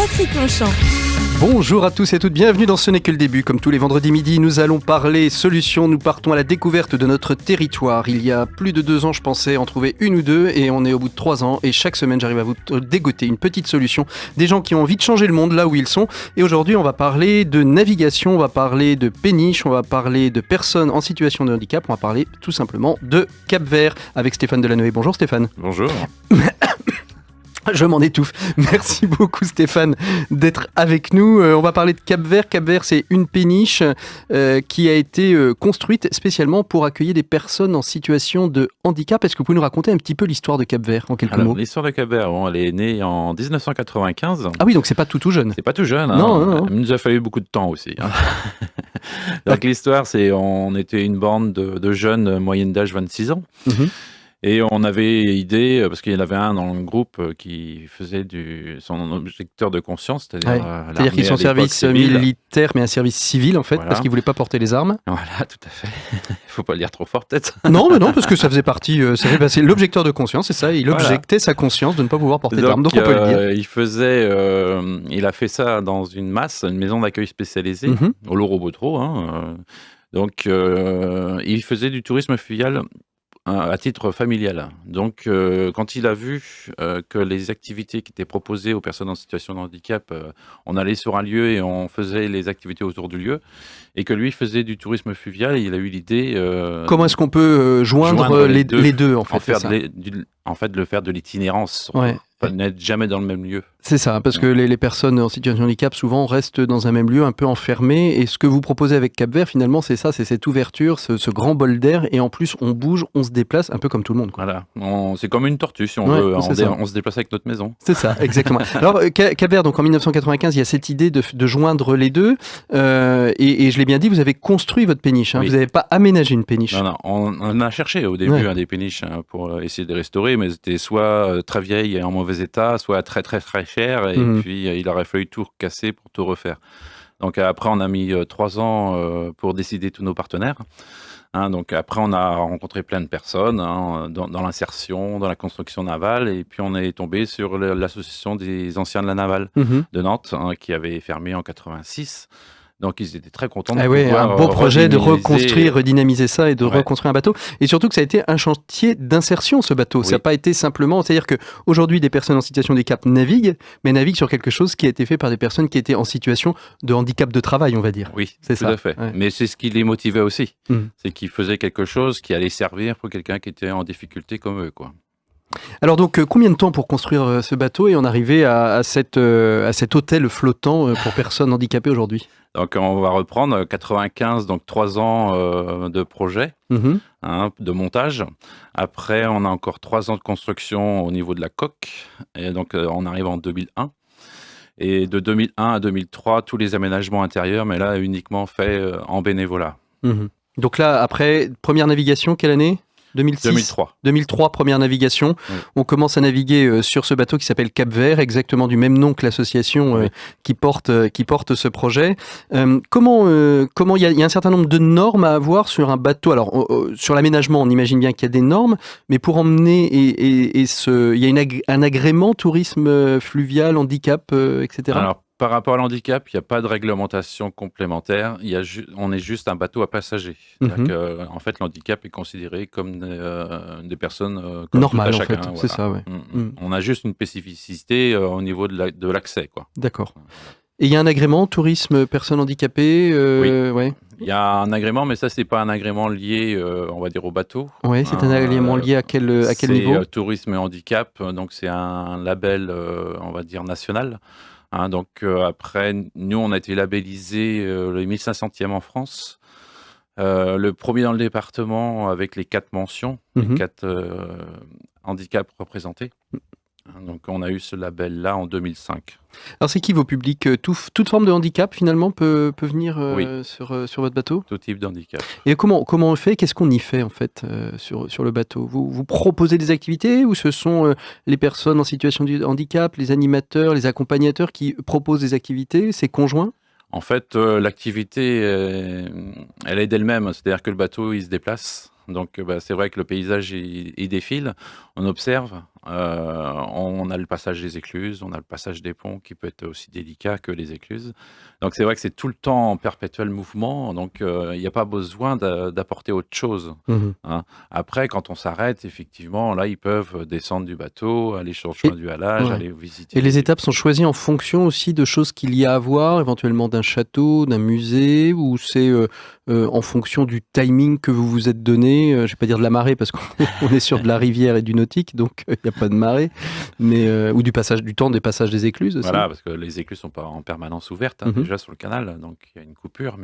Patrick Longchamp. Bonjour à tous et à toutes, bienvenue dans Ce n'est que le début. Comme tous les vendredis midi, nous allons parler solutions, nous partons à la découverte de notre territoire. Il y a plus de 2 ans, je pensais en trouver une ou deux et on est au bout de 3 ans et chaque semaine, j'arrive à vous dégoter une petite solution. Des gens qui ont envie de changer le monde là où ils sont. Et aujourd'hui, on va parler de navigation, on va parler de péniche, on va parler de personnes en situation de handicap, on va parler tout simplement de Cap-Vert avec Stéphane Delanoë. Bonjour Stéphane. Bonjour. Je m'en étouffe. Merci beaucoup Stéphane d'être avec nous. On va parler de Cap-Vert. Cap-Vert, c'est une péniche qui a été construite spécialement pour accueillir des personnes en situation de handicap. Est-ce que vous pouvez nous raconter un petit peu l'histoire de Cap-Vert en quelques mots ? L'histoire de Cap-Vert, elle est née en 1995. Ah oui, donc c'est pas tout jeune. C'est pas tout jeune. Hein. Non. Il nous a fallu beaucoup de temps aussi. Hein. Donc l'histoire, c'est on était une bande de jeunes moyenne d'âge 26 ans. Mm-hmm. Et on avait idée, parce qu'il y en avait un dans le groupe qui faisait son objecteur de conscience, c'est-à-dire qu'ils sont en service militaire, mais un service civil en fait, voilà. Parce qu'ils ne voulaient pas porter les armes. Voilà, tout à fait. Il ne faut pas le dire trop fort peut-être. Non, mais non, parce que ça faisait partie, ça fait passer l'objecteur de conscience, c'est ça, il objectait sa conscience de ne pas pouvoir porter d'armes, donc on peut le dire. Il a fait ça dans une maison d'accueil spécialisée, au Loro-Botro. Donc il faisait du tourisme fluvial à titre familial. Donc, quand il a vu que les activités qui étaient proposées aux personnes en situation de handicap, on allait sur un lieu et on faisait les activités autour du lieu, et que lui faisait du tourisme fluvial, il a eu l'idée... Comment est-ce qu'on peut joindre les deux en fait, en fait, le faire de l'itinérance. Ouais. N'être jamais dans le même lieu. C'est ça, parce que les personnes en situation de handicap souvent restent dans un même lieu un peu enfermées, et ce que vous proposez avec Cap-Vert finalement c'est ça, c'est cette ouverture, ce grand bol d'air, et en plus on bouge, on se déplace un peu comme tout le monde, quoi. Voilà, c'est comme une tortue si on veut, on se déplace avec notre maison. C'est ça, exactement. Alors Cap-Vert, donc en 1995, il y a cette idée de joindre les deux, et je l'ai bien dit, vous avez construit votre péniche, hein, oui. Vous n'avez pas aménagé une péniche. Non, on a cherché au début des péniches pour essayer de les restaurer, mais c'était soit très vieille et en mauvais état, soit très très très cher, et puis il aurait fallu tout casser pour tout refaire. Donc après on a mis 3 ans pour décider tous nos partenaires. Donc après on a rencontré plein de personnes dans l'insertion, dans la construction navale, et puis on est tombé sur l'association des anciens de la navale de Nantes qui avait fermé en 86. Donc ils étaient très contents de pouvoir un beau projet de reconstruire, redynamiser ça et de reconstruire un bateau. Et surtout que ça a été un chantier d'insertion, ce bateau. Oui. Ça n'a pas été simplement... C'est-à-dire qu'aujourd'hui, des personnes en situation de handicap naviguent, mais naviguent sur quelque chose qui a été fait par des personnes qui étaient en situation de handicap de travail, on va dire. Oui, c'est tout à fait. Ouais. Mais c'est ce qui les motivait aussi. C'est qu'ils faisaient quelque chose qui allait servir pour quelqu'un qui était en difficulté comme eux, quoi. Alors donc, combien de temps pour construire ce bateau et en arriver à cet hôtel flottant pour personnes handicapées aujourd'hui ? Donc on va reprendre 95, donc 3 ans de projet, de montage. Après, on a encore 3 ans de construction au niveau de la coque, et donc on arrive en 2001. Et de 2001 à 2003, tous les aménagements intérieurs, mais là uniquement fait en bénévolat. Donc là, après, première navigation, quelle année ? 2003, première navigation. Oui. On commence à naviguer sur ce bateau qui s'appelle Cap-Vert, exactement du même nom que l'association qui porte ce projet. Comment il y a un certain nombre de normes à avoir sur un bateau. Alors, sur l'aménagement, on imagine bien qu'il y a des normes, mais pour emmener, il y a un agrément tourisme fluvial, handicap, etc. Alors, par rapport à l'handicap, il n'y a pas de réglementation complémentaire. On est juste un bateau à passagers. En fait, l'handicap est considéré comme des personnes normales, en fait. Voilà. C'est ça, ouais. On a juste une spécificité au niveau de l'accès, quoi. D'accord. Et il y a un agrément tourisme personnes handicapées Oui. Ouais. Il y a un agrément, mais ça, c'est pas un agrément lié, on va dire, au bateau. Oui, c'est un agrément lié à quel niveau ? C'est tourisme et handicap, donc c'est un label, on va dire, national. Donc après, nous, on a été labellisé le 1500e en France, le premier dans le département avec les 4 mentions, les 4 handicaps représentés. Donc on a eu ce label-là en 2005. Alors c'est qui vos publics ? Toute forme de handicap finalement peut venir sur votre bateau ? Tout type de handicap. Et comment on fait ? Qu'est-ce qu'on y fait en fait sur le bateau ? Vous proposez des activités ou ce sont les personnes en situation de handicap, les animateurs, les accompagnateurs qui proposent des activités ? C'est conjoint ? En fait, l'activité, elle est d'elle-même. C'est-à-dire que le bateau, il se déplace. Donc, c'est vrai que le paysage, il défile. On observe. on a le passage des écluses, on a le passage des ponts qui peut être aussi délicat que les écluses. Donc c'est vrai que c'est tout le temps en perpétuel mouvement, donc il n'y a pas besoin d'apporter autre chose. Hein. Après, quand on s'arrête, effectivement, là, ils peuvent descendre du bateau, aller sur le chemin du halage, aller visiter. Et les étapes sont choisies en fonction aussi de choses qu'il y a à voir, éventuellement d'un château, d'un musée, ou c'est en fonction du timing que vous vous êtes donné, je ne vais pas dire de la marée parce qu'on est sur de la rivière et du nautique, donc il n'y a pas de marée, mais, ou du temps des passages des écluses aussi. Voilà, parce que les écluses ne sont pas en permanence ouvertes déjà sur le canal, donc il y a une coupure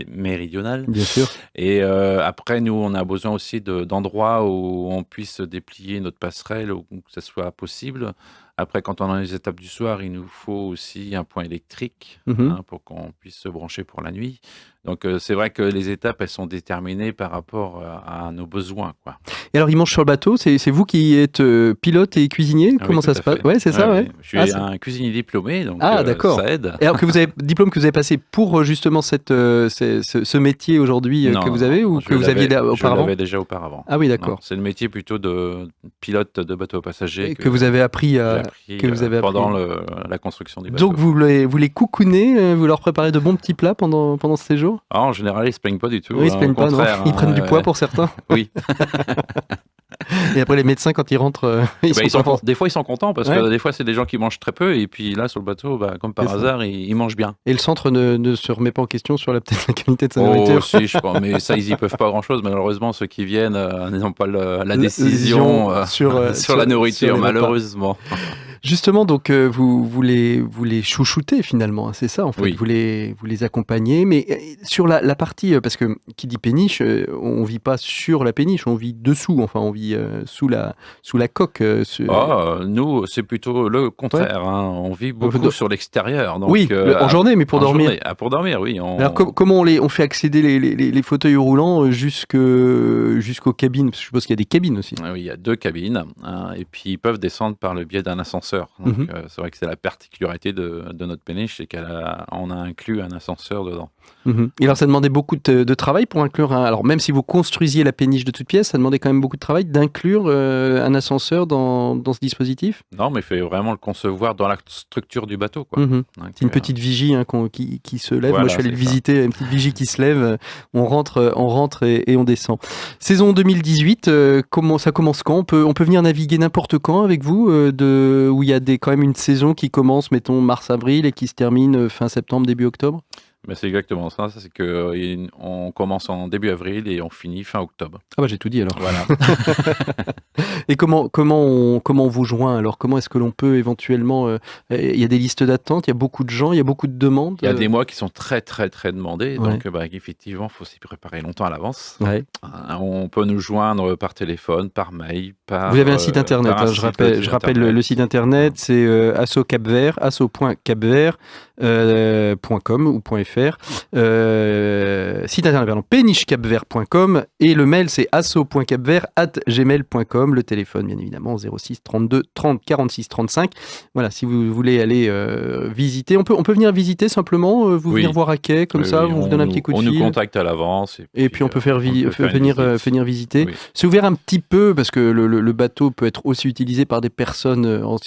méridionale. Bien sûr. Et après, nous, on a besoin aussi d'endroits où on puisse déplier notre passerelle, où que ça soit possible. Après, quand on a les étapes du soir, il nous faut aussi un point électrique pour qu'on puisse se brancher pour la nuit. Donc, c'est vrai que les étapes, elles sont déterminées par rapport à nos besoins, quoi. Et alors, ils mangent sur le bateau, c'est vous qui êtes pilote et cuisinier? Comment ça se passe? Ouais, c'est ça, ouais. Je suis un cuisinier diplômé, donc d'accord. ça aide. Et alors, diplôme que vous avez passé pour justement ce métier aujourd'hui que vous avez, ou que vous aviez auparavant? Je l'avais déjà auparavant. Ah oui, d'accord. C'est le métier plutôt de pilote de bateau passagers. Que vous avez appris pendant la construction du bateau. Donc vous les coucounez, vous leur préparez de bons petits plats pendant ce séjour? En général, ils se plaignent pas du tout. Oui, ils se plaignent pas, non. Ils prennent du poids pour certains. Oui. Et après, les médecins, quand ils rentrent, des fois, ils sont contents parce que des fois, c'est des gens qui mangent très peu. Et puis là, sur le bateau, comme par hasard, ils mangent bien. Et le centre ne se remet pas en question sur la qualité de sa nourriture? Si, je pense. Mais ça, ils y peuvent pas grand-chose. Malheureusement, ceux qui viennent n'ont pas la décision sur la nourriture, malheureusement. Justement, donc vous les chouchoutez finalement, c'est ça en fait, vous les accompagnez, mais sur la partie, parce que qui dit péniche, on vit pas sur la péniche, on vit dessous, enfin on vit sous la coque. Nous, c'est plutôt le contraire, on vit beaucoup sur l'extérieur. Donc, oui, en journée, mais pour dormir. Pour dormir, oui. Alors comment on fait accéder les fauteuils roulants jusqu'aux cabines? Parce que je suppose qu'il y a des cabines aussi. Oui, il y a 2 cabines, et puis ils peuvent descendre par le biais d'un ascenseur. Donc, c'est vrai que c'est la particularité de notre péniche, c'est qu'on a inclus un ascenseur dedans. Et alors, ça demandait beaucoup de travail pour inclure alors même si vous construisiez la péniche de toutes pièces, ça demandait quand même beaucoup de travail d'inclure un ascenseur dans ce dispositif? Non, mais il fait vraiment le concevoir dans la structure du bateau, quoi. C'est une petite vigie qui se lève. Voilà, moi, je suis allé le visiter, une petite vigie qui se lève. On rentre et on descend. Saison 2018, ça commence quand? On peut venir naviguer n'importe quand avec vous, où il y a quand même une saison qui commence, mettons, mars-avril et qui se termine fin septembre, début octobre? Mais c'est exactement ça, c'est qu'on commence en début avril et on finit fin octobre. Ah bah j'ai tout dit alors. Voilà. Et comment on vous joint alors? Comment est-ce que l'on peut éventuellement... il y a des listes d'attente, il y a beaucoup de gens, il y a beaucoup de demandes? Il y a des mois qui sont très très très demandés, donc effectivement, il faut s'y préparer longtemps à l'avance. Ouais. On peut nous joindre par téléphone, par mail, Vous avez un site internet, je rappelle le site internet, c'est asso.capvert, asso.capvert.com ou .fr. Site internet, pardon, pénichecapvert.com, et le mail c'est asso.capvert@gmail.com. Le téléphone, bien évidemment, 06 32 30 46 35. Voilà, si vous voulez aller visiter, on peut venir visiter simplement, venir voir à quai, comme ça, on vous donne un petit coup de fil. On nous contacte à l'avance. Et puis on peut venir visiter. Oui. C'est ouvert un petit peu, parce que le bateau peut être aussi utilisé par des personnes en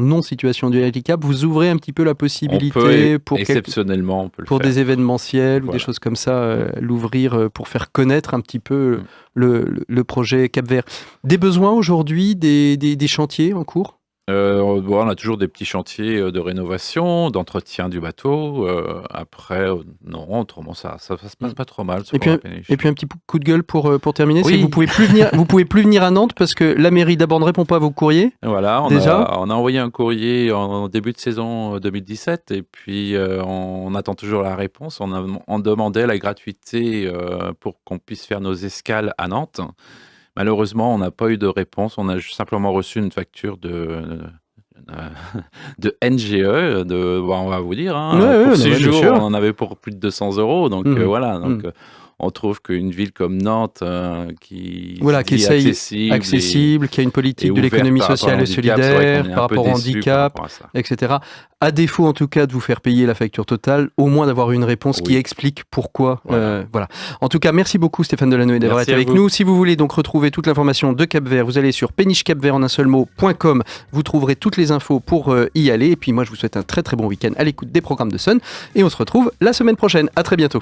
non-situation de handicap. Vous ouvrez un petit peu la possibilité exceptionnellement, on peut pour des événementiels ou des choses comme ça, l'ouvrir pour faire connaître un petit peu le projet Cap-Vert. Des besoins aujourd'hui, des chantiers en cours? On a toujours des petits chantiers de rénovation, d'entretien du bateau. Après, non, autrement, ça se passe pas trop mal. Et puis un petit coup de gueule pour terminer, c'est que vous pouvez plus venir à Nantes parce que la mairie d'Abord ne répond pas à vos courriers. Voilà, on a envoyé un courrier en début de saison 2017 et puis on attend toujours la réponse. On demandait la gratuité pour qu'on puisse faire nos escales à Nantes. Malheureusement, on n'a pas eu de réponse. On a simplement reçu une facture de NGE. On va vous dire, pour 6 jours, on en avait pour plus de 200 €. Donc voilà. Donc on trouve qu'une ville comme Nantes, qui est accessible, qui a une politique de l'économie sociale et solidaire par rapport au handicap, etc. À défaut, en tout cas, de vous faire payer la facture totale, au moins d'avoir une réponse qui explique pourquoi. Voilà. En tout cas, merci beaucoup Stéphane Delanoë d'avoir été avec nous. Si vous voulez donc retrouver toute l'information de Cap-Vert, vous allez sur pénichecapvert en un seul mot.com. Vous trouverez toutes les infos pour y aller. Et puis moi, je vous souhaite un très très bon week-end à l'écoute des programmes de Sun. Et on se retrouve la semaine prochaine. À très bientôt.